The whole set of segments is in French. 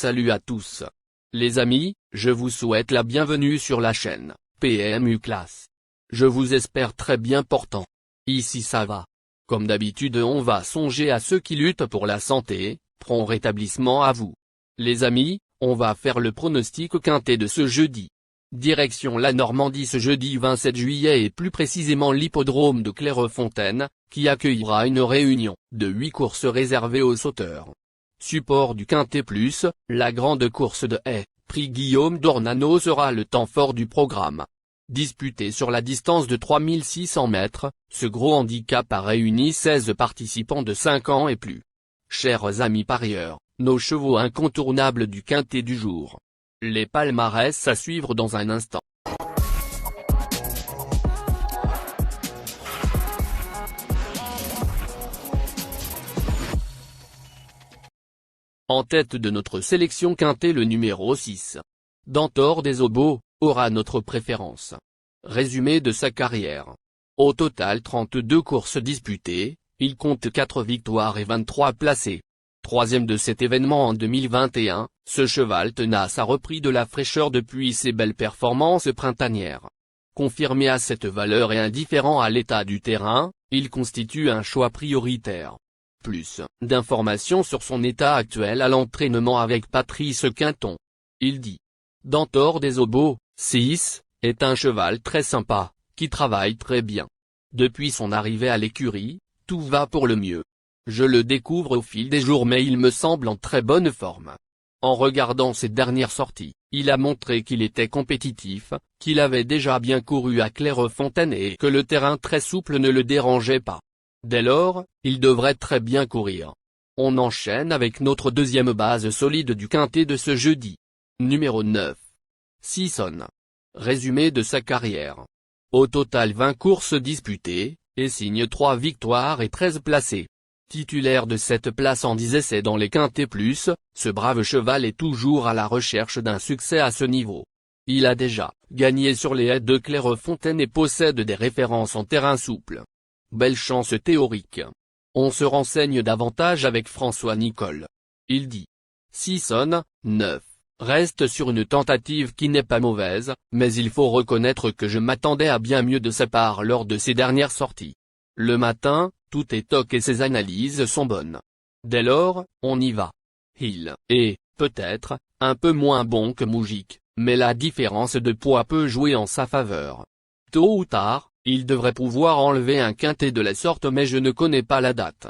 Salut à tous. Les amis, je vous souhaite la bienvenue sur la chaîne PMU Classe. Je vous espère très bien portant. Ici ça va. Comme d'habitude on va songer à ceux qui luttent pour la santé, prompt rétablissement à vous. Les amis, on va faire le pronostic quintet de ce jeudi. Direction la Normandie ce jeudi 27 juillet et plus précisément l'hippodrome de Clairefontaine, qui accueillera une réunion de 8 courses réservées aux sauteurs. Support du Quintet Plus, la grande course de Haye, prix Guillaume d'Ornano sera le temps fort du programme. Disputé sur la distance de 3600 mètres, ce gros handicap a réuni 16 participants de 5 ans et plus. Chers amis parieurs, nos chevaux incontournables du Quintet du jour. Les palmarès à suivre dans un instant. En tête de notre sélection Quintet le numéro 6. Dantor des Obos, aura notre préférence. Résumé de sa carrière. Au total 32 courses disputées, il compte 4 victoires et 23 placés. Troisième de cet événement en 2021, ce cheval tenace a repris de la fraîcheur depuis ses belles performances printanières. Confirmé à cette valeur et indifférent à l'état du terrain, il constitue un choix prioritaire. Plus d'informations sur son état actuel à l'entraînement avec Patrice Quinton. Il dit. Dantor des Obos, 6, est un cheval très sympa, qui travaille très bien. Depuis son arrivée à l'écurie, tout va pour le mieux. Je le découvre au fil des jours mais il me semble en très bonne forme. En regardant ses dernières sorties, il a montré qu'il était compétitif, qu'il avait déjà bien couru à Clairefontaine et que le terrain très souple ne le dérangeait pas. Dès lors, il devrait très bien courir. On enchaîne avec notre deuxième base solide du Quintet de ce jeudi. Numéro 9. Sisson. Résumé de sa carrière. Au total 20 courses disputées, et signe 3 victoires et 13 placés. Titulaire de cette place en 10 essais dans les Quintets Plus, ce brave cheval est toujours à la recherche d'un succès à ce niveau. Il a déjà gagné sur les haies de Clairefontaine et possède des références en terrain souple. Belle chance théorique. On se renseigne davantage avec François Nicole. Il dit. Sisson, 9, reste sur une tentative qui n'est pas mauvaise, mais il faut reconnaître que je m'attendais à bien mieux de sa part lors de ses dernières sorties. Le matin, tout est toc et ses analyses sont bonnes. Dès lors, on y va. Il est, peut-être, un peu moins bon que Moujik, mais la différence de poids peut jouer en sa faveur. Tôt ou tard, il devrait pouvoir enlever un quintet de la sorte mais je ne connais pas la date.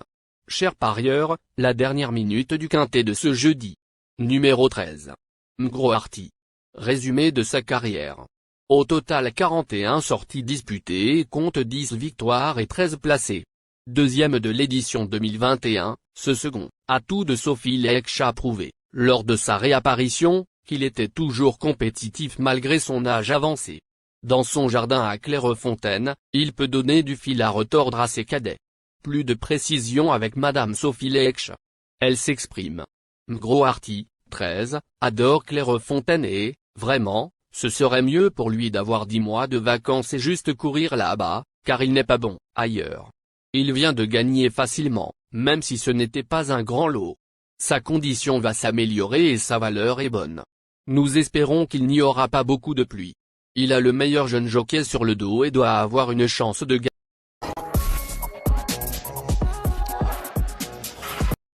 Cher parieur, la dernière minute du quintet de ce jeudi. Numéro 13. Mgroarty. Résumé de sa carrière. Au total 41 sorties disputées et compte 10 victoires et 13 placés. Deuxième de l'édition 2021, ce second atout de Sophie Leitch a prouvé, lors de sa réapparition, qu'il était toujours compétitif malgré son âge avancé. Dans son jardin à Clairefontaine, il peut donner du fil à retordre à ses cadets. Plus de précision avec Madame Sophie Leitch. Elle s'exprime. Mgroarty, 13, adore Clairefontaine et, vraiment, ce serait mieux pour lui d'avoir 10 mois de vacances et juste courir là-bas, car il n'est pas bon ailleurs. Il vient de gagner facilement, même si ce n'était pas un grand lot. Sa condition va s'améliorer et sa valeur est bonne. Nous espérons qu'il n'y aura pas beaucoup de pluie. Il a le meilleur jeune jockey sur le dos et doit avoir une chance de gagner.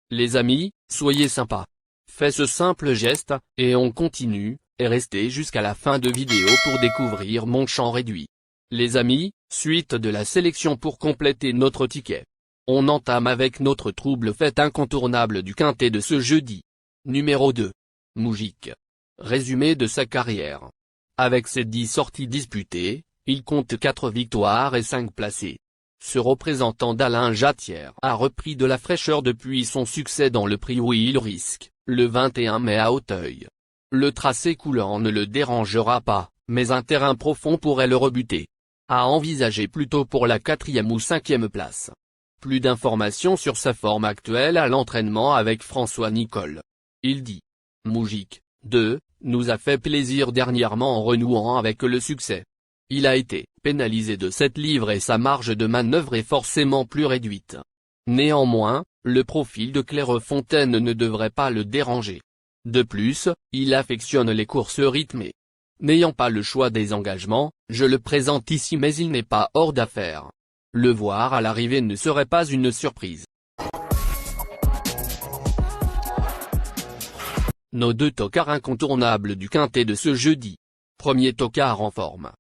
Les amis, soyez sympas. Faites ce simple geste, et on continue, et restez jusqu'à la fin de vidéo pour découvrir mon champ réduit. Les amis, suite de la sélection pour compléter notre ticket. On entame avec notre trouble fête incontournable du Quintet de ce jeudi. Numéro 2. Moujik. Résumé de sa carrière. Avec ses 10 sorties disputées, il compte 4 victoires et 5 placés. Ce représentant d'Alain Jatière a repris de la fraîcheur depuis son succès dans le prix Will Risk, le 21 mai à Auteuil. Le tracé coulant ne le dérangera pas, mais un terrain profond pourrait le rebuter. À envisager plutôt pour la 4e ou 5e place. Plus d'informations sur sa forme actuelle à l'entraînement avec François Nicole. Il dit. Moujik, 2, nous a fait plaisir dernièrement en renouant avec le succès. Il a été pénalisé de 7 livres et sa marge de manœuvre est forcément plus réduite. Néanmoins, le profil de Clairefontaine ne devrait pas le déranger. De plus, il affectionne les courses rythmées. N'ayant pas le choix des engagements, je le présente ici mais il n'est pas hors d'affaire. Le voir à l'arrivée ne serait pas une surprise. Nos deux tocards incontournables du quintet de ce jeudi. Premier tocard en forme.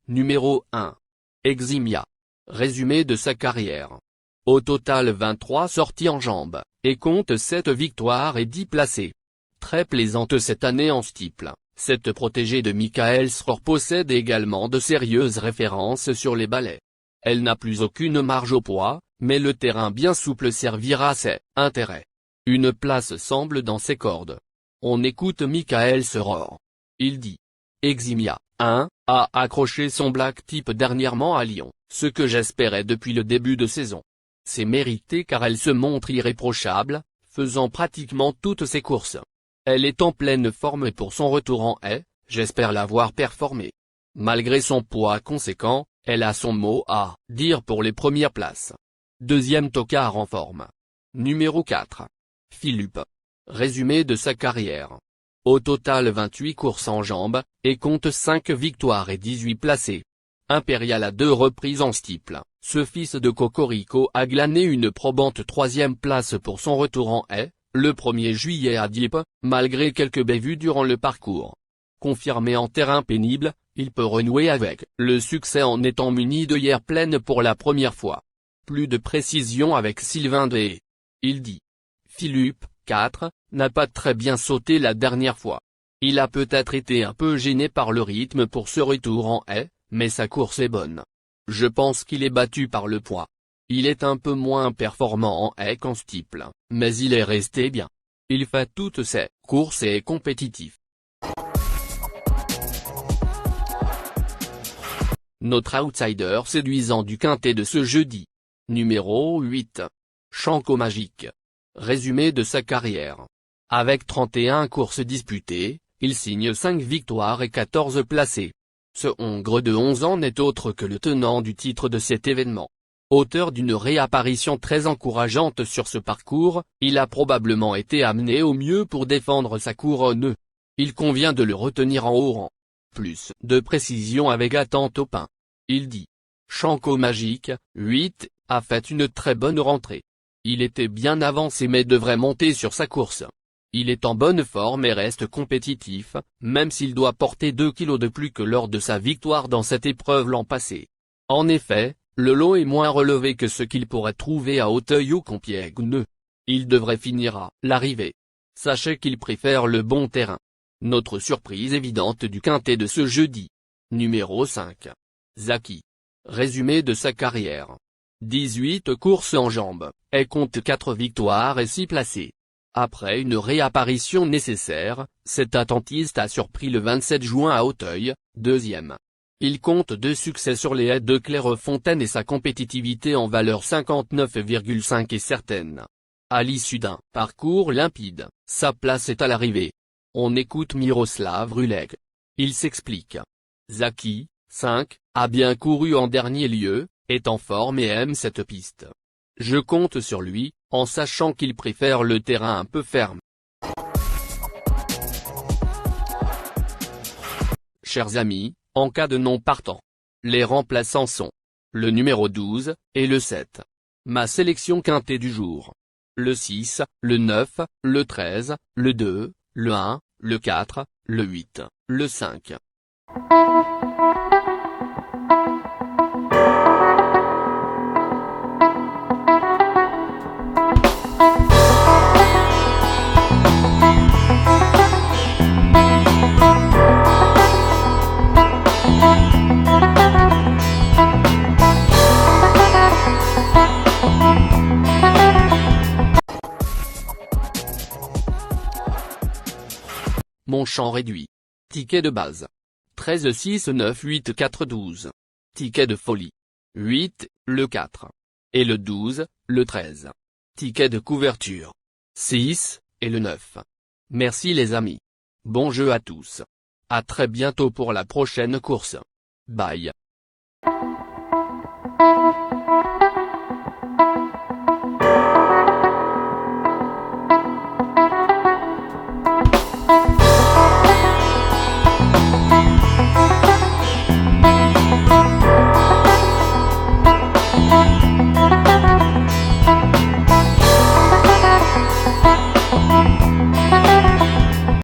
Numéro 1. Eximia. Résumé de sa carrière. Au total 23 sorties en jambes, et compte 7 victoires et 10 placés. Très plaisante cette année en steeple, cette protégée de Michael Sroor possède également de sérieuses références sur les balais. Elle n'a plus aucune marge au poids, mais le terrain bien souple servira ses intérêts. Une place semble dans ses cordes. On écoute Michael Sroor. Il dit. Eximia, 1, a accroché son black type dernièrement à Lyon, ce que j'espérais depuis le début de saison. C'est mérité car elle se montre irréprochable, faisant pratiquement toutes ses courses. Elle est en pleine forme pour son retour en haie, j'espère la voir performer. Malgré son poids conséquent, elle a son mot à dire pour les premières places. Deuxième tocard en forme. Numéro 4. Philippe. Résumé de sa carrière. Au total 28 courses en jambes, et compte 5 victoires et 18 placés. Impérial à 2 reprises en steeple, ce fils de Cocorico a glané une probante 3e place pour son retour en haie, le 1er juillet à Dieppe, malgré quelques bévues durant le parcours. Confirmé en terrain pénible, il peut renouer avec le succès en étant muni de hier pleine pour la première fois. Plus de précision avec Sylvain Deshaies. Il dit. Philippe, 4, n'a pas très bien sauté la dernière fois. Il a peut-être été un peu gêné par le rythme pour ce retour en haie, mais sa course est bonne. Je pense qu'il est battu par le poids. Il est un peu moins performant en haie qu'en steeple, mais il est resté bien. Il fait toutes ses courses et est compétitif. Notre outsider séduisant du quintet de ce jeudi. Numéro 8. Chanco Magique. Résumé de sa carrière. Avec 31 courses disputées, il signe 5 victoires et 14 placés. Ce Hongre de 11 ans n'est autre que le tenant du titre de cet événement. Auteur d'une réapparition très encourageante sur ce parcours, il a probablement été amené au mieux pour défendre sa couronne. Il convient de le retenir en haut rang. Plus de précision avec Attente Taupin. Il dit. Chanco Magique, 8, a fait une très bonne rentrée. Il était bien avancé mais devrait monter sur sa course. Il est en bonne forme et reste compétitif, même s'il doit porter 2 kilos de plus que lors de sa victoire dans cette épreuve l'an passé. En effet, le lot est moins relevé que ce qu'il pourrait trouver à Auteuil ou Compiègne. Il devrait finir à l'arrivée. Sachez qu'il préfère le bon terrain. Notre surprise évidente du quintet de ce jeudi. Numéro 5. Zaki. Résumé de sa carrière. 18 courses en jambes, et compte 4 victoires et 6 placés. Après une réapparition nécessaire, cet attentiste a surpris le 27 juin à Auteuil, 2e. Il compte 2 succès sur les haies de Clairefontaine et sa compétitivité en valeur 59,5 est certaine. À l'issue d'un parcours limpide, sa place est à l'arrivée. On écoute Miroslav Rulek. Il s'explique. Zaki, 5, a bien couru en dernier lieu, est en forme et aime cette piste. Je compte sur lui, en sachant qu'il préfère le terrain un peu ferme. Chers amis, en cas de non partant, les remplaçants sont le numéro 12, et le 7. Ma sélection quintée du jour. Le 6, le 9, le 13, le 2, le 1, le 4, le 8, le 5. Mon champ réduit. Ticket de base. 13 6 9 8 4 12. Ticket de folie. 8, le 4. Et le 12, le 13. Ticket de couverture. 6, et le 9. Merci les amis. Bon jeu à tous. À très bientôt pour la prochaine course. Bye.